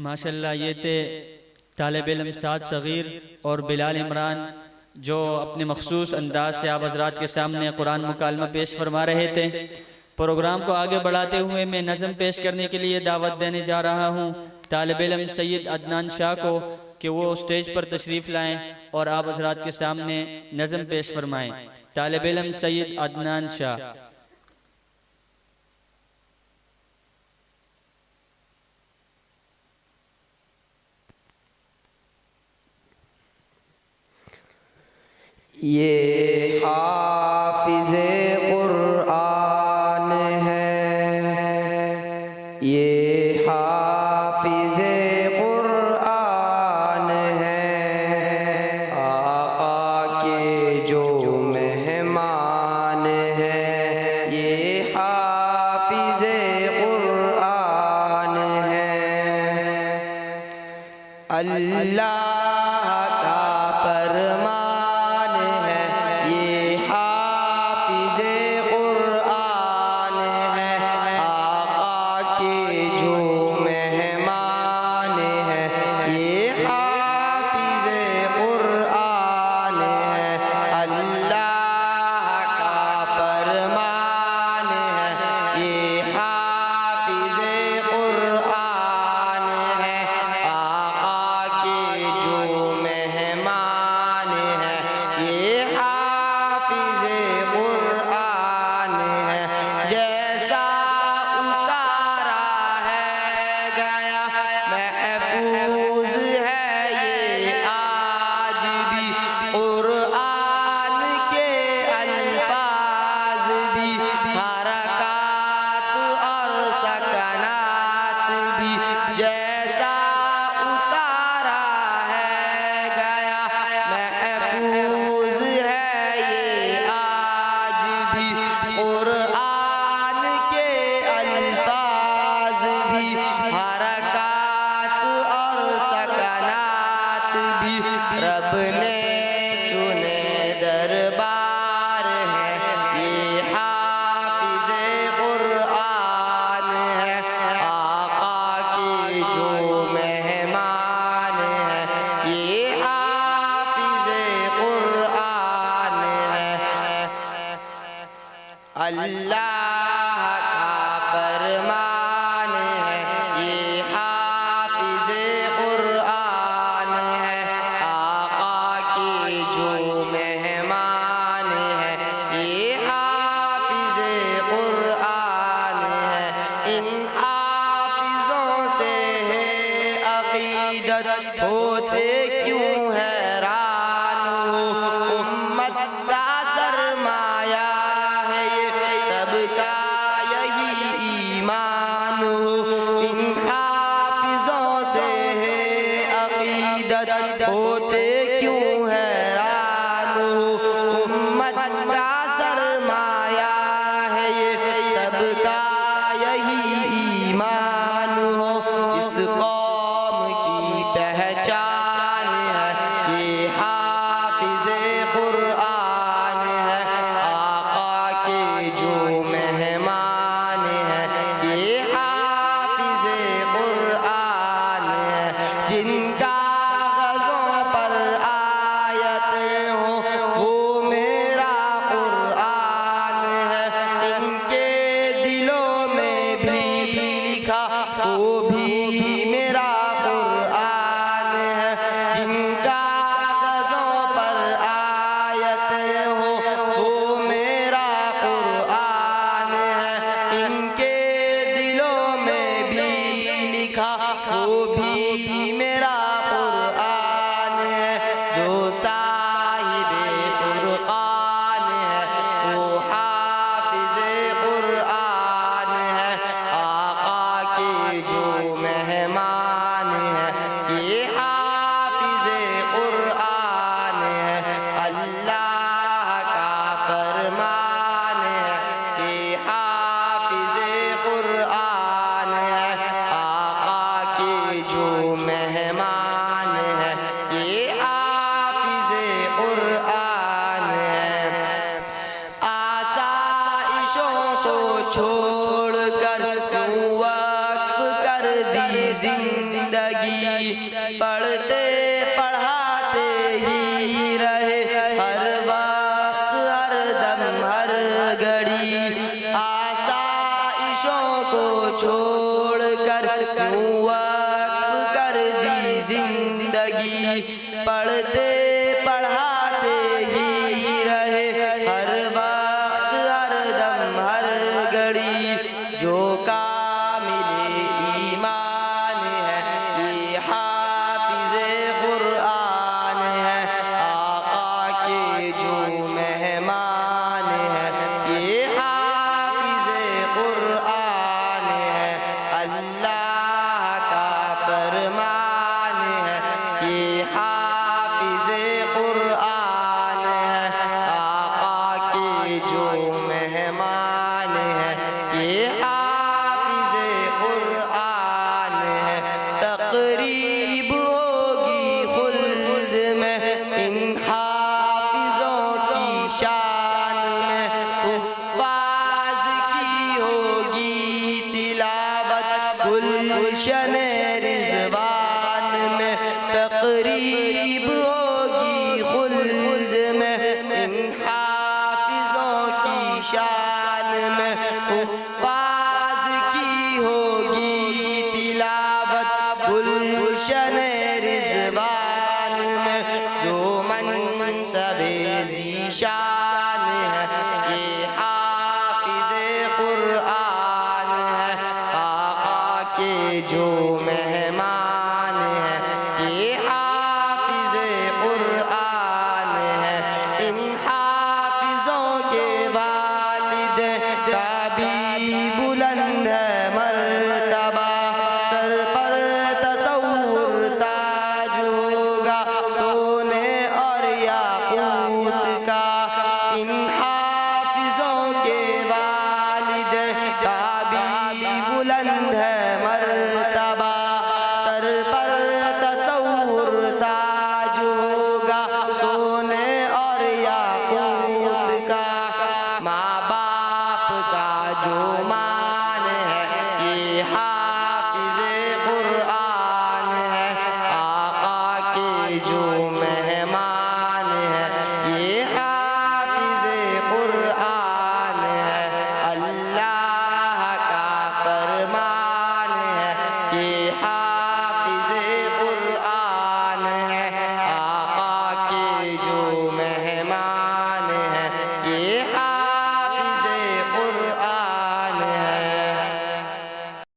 ماشاءاللہ یہ تھے طالب علم سعد صغیر اور بلال عمران جو اپنے مخصوص انداز سے آپ حضرات کے سامنے قرآن مکالمہ پیش فرما رہے تھے۔ پروگرام کو آگے بڑھاتے ہوئے میں نظم پیش کرنے کے لیے دعوت دینے جا رہا ہوں طالب علم سید عدنان شاہ کو کہ وہ اسٹیج پر تشریف لائیں اور آپ حضرات کے سامنے نظم پیش فرمائیں۔ طالب علم سید عدنان شاہ۔ یہ حافظ قرآن ہے، یہ حافظ قرآن ہے، آقا کے جو مہمان ہے، یہ حافظ قرآن ہے، اللہ کا فرمان رب نے چنے دربار ہے، یہ حافظ قرآن ہے، آقا کی جو مہمان ہے، یہ حافظ قرآن ہے، اللہ کا فرمان ہے، یہ حافظ قرآن ہے، جو مہمان ہے، یہ حافظ قرآن ہے، ان حافظوں سے ہے عقیدت، ہوتے کیوں حیران ہو، امت کا سرمایہ ہے یہ سب کا یہی ایمان ہو، ان حافظوں سے ہے عقیدت، ہوتے کیوں ہے کا سرمایہ ہے یہ سب کا یہی ایمان ہو، اس قوم کی پہچان ہے، یہ حافظ قرآن ہے، آقا کے جو مہمان ہے، یہ حافظ قرآن ہے، جن کا غزوں پر آیتیں ہوں وہ وہ بھی میرا قرآن ہے، جن کا غزوں پر آیتیں ہوں وہ میرا قرآن ہے، ان کے دلوں میں بھی لکھا وہ بھی میرا قرآن ہے، جو صاحب فرقان ہے وہ حافظ قرآن ہے، جو مہمان ہے، یہ حافظ قرآن ہے، اللہ کا فرمان ہے، یہ حافظ قرآن ہے، آقا کے جو مہمان زندگی پڑھتے پڑھاتے ہی رہے ہر وقت ہر دم ہر گھڑی آسائشوں کو چھوڑ کر کیوں وقف کر دی زندگی پڑھتے پڑھاتے ہی رہے ہر وقت ہر دم ہر گھڑی جو کامل ایمان ہے یہ حافظ قرآن ہے آقا کے جو مہمان ہے یہ حافظ قرآن ہے اللہ کا فرمان ہے یہ حافظ قرآن ہے آقا کے جو مہمان ہے یہ حافظ قرآن ہے تقریب ہوگی خلد میں ان حافظوں کی شان میں حفاظ کی ہوگی تلاوت گلشن رضوان میں تقریب ہوگی خلد میں ان حافظوں کی شان میں حفاظ کی ہوگی تلاوت گلشن رضوان میں جو منصب ذیشان ہے یہ حافظ قرآن ہے آقا کے جو مہمان ہے یہ حافظ قرآن ہے ان حافظوں کے والد کا بھی بلند ہے مرتبہ سر پر تصور تاج ہوگا سونے اور یاقوت کا ان حافظوں کے والد کا بھی بلند ہے مرتبہ